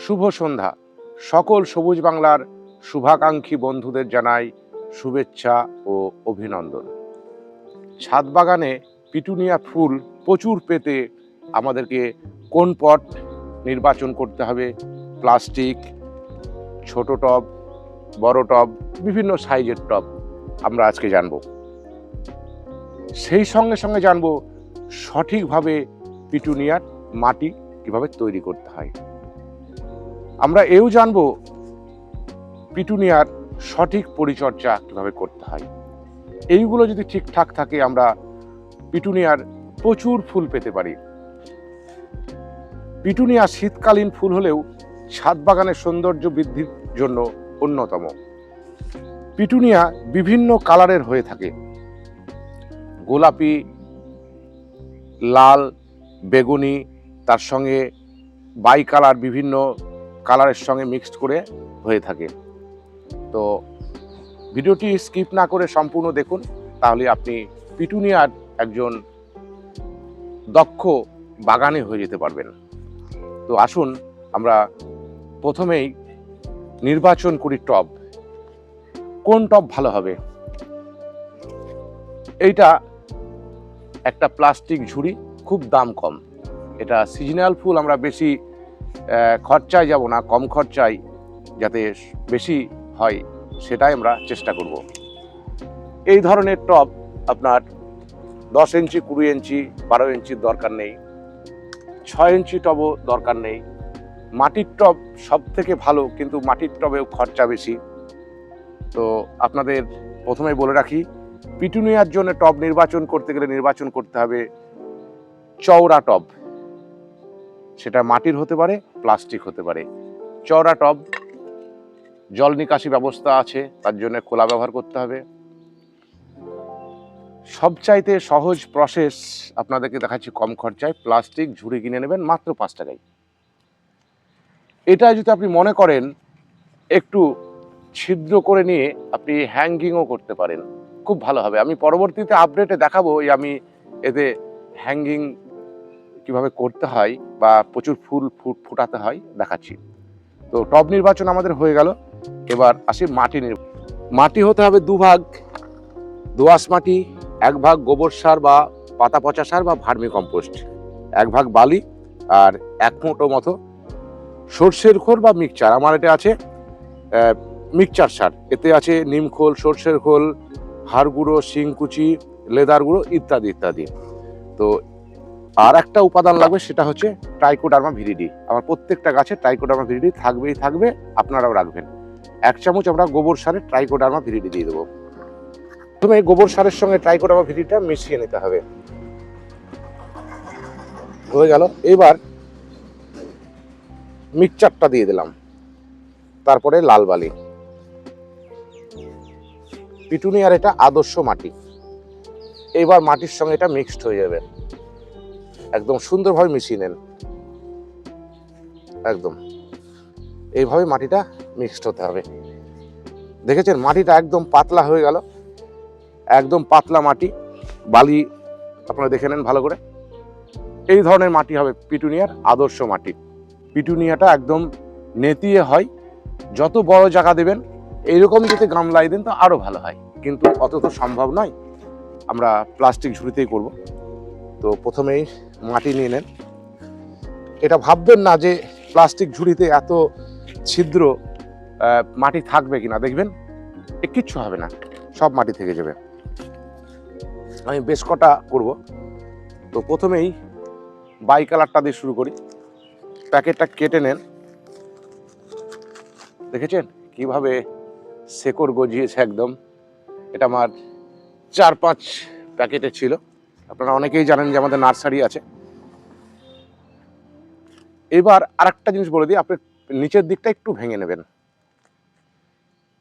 শুভ সন্ধ্যা। সকল সবুজ বাংলার শুভাকাঙ্ক্ষী বন্ধুদের জানাই শুভেচ্ছা ও অভিনন্দন। ছাদ বাগানে পিটুনিয়া ফুল প্রচুর পেতে আমাদেরকে কোন পট নির্বাচন করতে হবে, প্লাস্টিক, ছোট টব, বড় টব, বিভিন্ন সাইজের টব আমরা আজকে জানব। সেই সঙ্গে সঙ্গে জানব সঠিকভাবে পিটুনিয়ার মাটি কিভাবে তৈরি করতে হয়। আমরা এও জানব পিটুনিয়ার সঠিক পরিচর্যা কিভাবে করতে হয়। এইগুলো যদি ঠিকঠাক থাকে আমরা পিটুনিয়ার প্রচুর ফুল পেতে পারি। পিটুনিয়া শীতকালীন ফুল হলেও ছাদ বাগানের সৌন্দর্য বৃদ্ধির জন্য অন্যতম। পিটুনিয়া বিভিন্ন কালারের হয়ে থাকে, গোলাপি, লাল, বেগুনি, তার সঙ্গে বাই কালার, বিভিন্ন কালারের সঙ্গে মিক্সড করে হয়ে থাকে। তো ভিডিওটি স্কিপ না করে সম্পূর্ণ দেখুন, তাহলে আপনি পিটুনিয়ার একজন দক্ষ বাগানে হয়ে যেতে পারবেন। তো আসুন আমরা প্রথমেই নির্বাচন করি টব। কোন টব ভালো হবে? এইটা একটা প্লাস্টিক ঝুড়ি, খুব দাম কম। এটা সিজনাল ফুল, আমরা বেশি খরচায় যাব না, কম খরচায় যাতে বেশি হয় সেটাই আমরা চেষ্টা করব। এই ধরনের টব আপনার 10 ইঞ্চি, 20 ইঞ্চি, 12 ইঞ্চির দরকার নেই, 6 ইঞ্চি টবও দরকার নেই। মাটির টব সব থেকে ভালো, কিন্তু মাটির টবেও খরচা বেশি। তো আপনাদের প্রথমে বলে রাখি, পিটুনিয়ার জন্য টব নির্বাচন করতে গেলে নির্বাচন করতে হবে চওড়া টব। সেটা মাটির হতে পারে, প্লাস্টিক হতে পারে। চওড়া টব, জল নিকাশি ব্যবস্থা আছে, তার জন্য খোলা ব্যবহার করতে হবে। সবচাইতে সহজ প্রসেস আপনাদেরকে দেখাচ্ছি কম খরচায়। প্লাস্টিক ঝুড়ি কিনে নেবেন মাত্র 5 টাকায়। এটা যদি আপনি মনে করেন একটু ছিদ্র করে নিয়ে আপনি হ্যাঙ্গিংও করতে পারেন, খুব ভালো হবে। আমি পরবর্তীতে আপডেটে দেখাবো আমি এতে হ্যাঙ্গিং কিভাবে করতে হয় বা প্রচুর ফুল ফুটাতে হয় দেখাচ্ছি। তো টব নির্বাচন আমাদের হয়ে গেল। এবার আসি মাটি মাটি হতে হবে 2 ভাগ দোআঁশ মাটি, 1 ভাগ গোবর সার বা পাতা পচা সার বা ভার্মি কম্পোস্ট, 1 ভাগ বালি, আর 1 মুঠো মতো সর্ষের খোল বা মিক্সচার। আমার এটা আছে মিক্সচার সার। এতে আছে নিমখোল, সর্ষের খোল, হাড় গুঁড়ো, শিংকুচি, লেদার গুঁড়ো ইত্যাদি ইত্যাদি। তো আর একটা উপাদান লাগবে, সেটা হচ্ছে ট্রাইকোডার্মা ভিরিডি। আমার প্রত্যেকটা গাছে ট্রাইকোডার্মা ভিরিডি থাকবেই থাকবে, আপনারাও রাখবেন। 1 চামচ আমরা গোবর সারে ট্রাইকোডার্মা ভিরিডি দিয়ে দেবো। প্রথমে গোবর সারের সঙ্গে ট্রাইকোডার্মা ভিরিডিটা মিশিয়ে নিতে হবে। হয়ে গেল। এবার মিক্সচারটা দিয়ে দিলাম, তারপরে লাল বালি। পিটুনিয়ার এটা আদর্শ মাটি। এবার মাটির সঙ্গে এটা মিক্সড হয়ে যাবে, একদম সুন্দরভাবে মিশিয়ে নেন। একদম এইভাবে মাটিটা মিক্সড হতে হবে। দেখেছেন মাটিটা একদম পাতলা হয়ে গেল, একদম পাতলা মাটি। বালি আপনারা দেখে নেন ভালো করে। এই ধরনের মাটি হবে পিটুনিয়ার আদর্শ মাটি। পিটুনিয়াটা একদম নেতিয়ে হয়। যত বড় জায়গা দেবেন এইরকম যদি গামলায় দেন তো আরো ভালো হয়, কিন্তু অত তো সম্ভব নয়, আমরা প্লাস্টিক ঝুড়িতেই করব। তো প্রথমেই মাটি নিয়ে নেন। এটা ভাববেন না যে প্লাস্টিক ঝুড়িতে এত ছিদ্র, মাটি থাকবে কিনা। দেখবেন কিচ্ছু হবে না, সব মাটি থেকে যাবে। আমি বেশ কটা করব। তো প্রথমেই বাই কালারটা দিয়ে শুরু করি। প্যাকেটটা কেটে নেন। দেখেছেন কিভাবে শেকড় গজিয়েছে একদম। এটা আমার 4-5 প্যাকেটে ছিল। আপনারা অনেকেই জানেন যে আমাদের নার্সারি আছে। এবার আরেকটা জিনিস বলে দিই, আপনি নিচের দিকটা একটু ভেঙে নেবেন,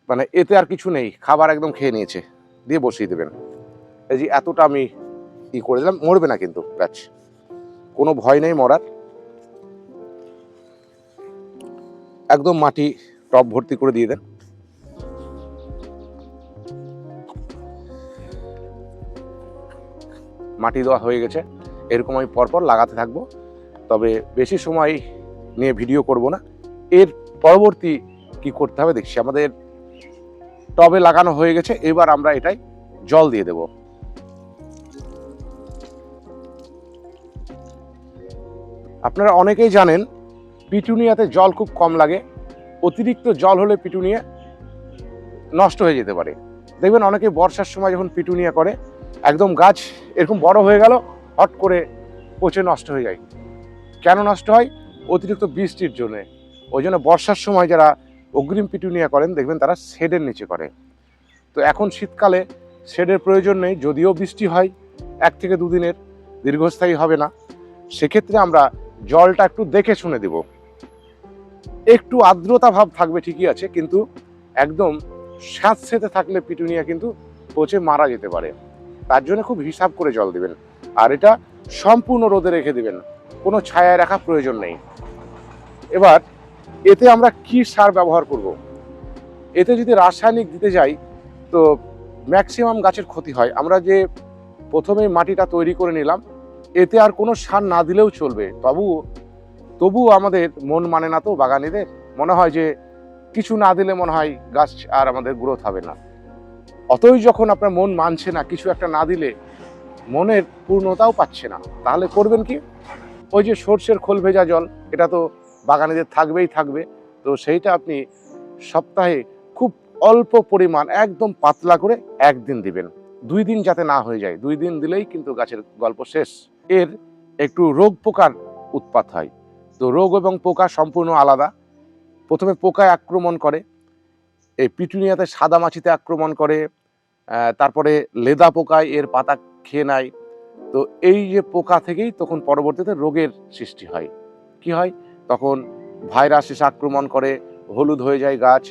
মানে এতে আর কিছু নেই, খাবার একদম খেয়ে নিয়েছে, দিয়ে বসিয়ে দেবেন। এই যে এতটা আমি করে দিলাম, মরবে না কিন্তু গাছ, কোনো ভয় নেই মরার। একদম মাটি টব ভর্তি করে দিয়ে দেন। মাটি দেওয়া হয়ে গেছে। এরকম আমি পরপর লাগাতে থাকবো, তবে বেশি সময় নিয়ে ভিডিও করব না, এর পরবর্তী কি করতে হবে দেখছি। আমাদের টবে লাগানো হয়ে গেছে, এবার আমরা এটাই জল দিয়ে দেব। আপনারা অনেকেই জানেন পিটুনিয়াতে জল খুব কম লাগে, অতিরিক্ত জল হলে পিটুনিয়া নষ্ট হয়ে যেতে পারে। দেখবেন অনেকে বর্ষার সময় যখন পিটুনিয়া করে একদম গাছ এরকম বড় হয়ে গেল, হট করে পচে নষ্ট হয়ে যায়। কেন নষ্ট হয়? অতিরিক্ত বৃষ্টির জন্য। ওই জন্য বর্ষার সময় যারা অগ্রিম পিটুনিয়া করেন দেখবেন তারা শেডের নিচে করে। তো এখন শীতকালে শেডের প্রয়োজন নেই, যদিও বৃষ্টি হয় 1 থেকে 2 দিনের, দীর্ঘস্থায়ী হবে না। সেক্ষেত্রে আমরা জলটা একটু দেখে শুনে দেব। একটু আর্দ্রতা ভাব থাকবে ঠিকই আছে, কিন্তু একদম স্যাঁতসেঁতে থাকলে পিটুনিয়া কিন্তু পচে মারা যেতে পারে। তার জন্য খুব হিসাব করে জল দিবেন। আর এটা সম্পূর্ণ রোদে রেখে দিবেন, কোনো ছায়ায় রাখা প্রয়োজন নেই। এবার এতে আমরা কি সার ব্যবহার করব? এতে যদি রাসায়নিক দিতে যাই তো ম্যাক্সিমাম গাছের ক্ষতি হয়। আমরা যে প্রথমেই মাটিটা তৈরি করে নিলাম, এতে আর কোনো সার না দিলেও চলবে। তবুও আমাদের মন মানে না তো বাগানিদের, মনে হয় যে কিছু না দিলে মনে হয় গাছ আর আমাদের গ্রোথ হবে না। অতই যখন আপনার মন মানছে না, কিছু একটা না দিলে মনের পূর্ণতাও পাচ্ছে না, তাহলে করবেন কি? ওই যে সর্ষের খোল ভেজা জল, এটা তো বাগানিদের থাকবেই থাকবে। তো সেইটা আপনি সপ্তাহে খুব অল্প পরিমাণ একদম পাতলা করে 1 দিন দিবেন। 2 দিন যাতে না হয়ে যায়, 2 দিন দিলেই কিন্তু গাছের গল্প শেষ। এর একটু রোগ পোকার উৎপাত হয়। তো রোগ এবং পোকা সম্পূর্ণ আলাদা। প্রথমে পোকায় আক্রমণ করে, এই পিটুনিয়াতে সাদা মাছিতে আক্রমণ করে, তারপরে লেদা পোকায় এর পাতা খেয়ে নেয়। তো এই যে পোকা থেকেই তখন পরবর্তীতে রোগের সৃষ্টি হয়। কি হয়? তখন ভাইরাস এসে আক্রমণ করে, হলুদ হয়ে যায় গাছ,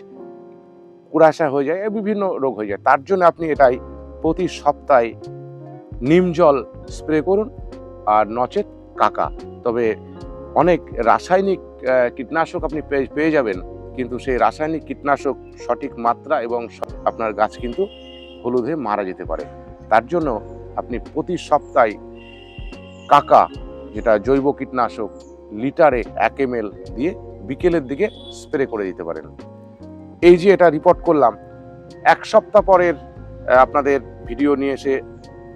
কুয়াশা হয়ে যায়, বিভিন্ন রোগ হয়ে যায়। তার জন্য আপনি এটাই প্রতি সপ্তাহে নিম জল স্প্রে করুন, আর নচেত কাকা। তবে অনেক রাসায়নিক কীটনাশক আপনি পেয়ে যাবেন, কিন্তু সেই রাসায়নিক কীটনাশক সঠিক মাত্রা এবং আপনার গাছ কিন্তু হলুদ হয়ে মারা যেতে পারে। তার জন্য আপনি প্রতি সপ্তাহে কাকা, যেটা জৈব কীটনাশক, লিটারে 1 ml দিয়ে বিকেলের দিকে স্প্রে করে দিতে পারেন। এই যে এটা রিপোর্ট করলাম, 1 সপ্তাহ পরের আপনাদের ভিডিও নিয়ে এসে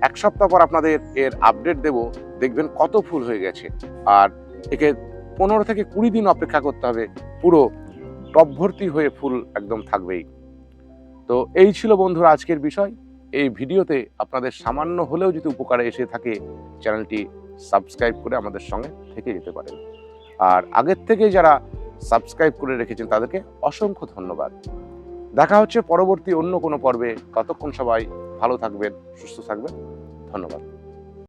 1 সপ্তাহ পর আপনাদের এর আপডেট দেব। দেখবেন কত ফুল হয়ে গেছে। আর একে 15 থেকে 20 দিন অপেক্ষা করতে হবে, পুরো টব ভর্তি হয়ে ফুল একদম থাকবেই। তো এই ছিল বন্ধুরা আজকের বিষয়। এই ভিডিওতে আপনাদের সামান্য হলেও যদি উপকারে এসে থাকে, চ্যানেলটি সাবস্ক্রাইব করে আমাদের সঙ্গে থেকে যেতে পারেন। আর আগের থেকে যারা সাবস্ক্রাইব করে রেখেছেন তাদেরকে অসংখ্য ধন্যবাদ। দেখা হচ্ছে পরবর্তী অন্য কোনো পর্বে। ততক্ষণ সবাই ভালো থাকবেন, সুস্থ থাকবেন। ধন্যবাদ।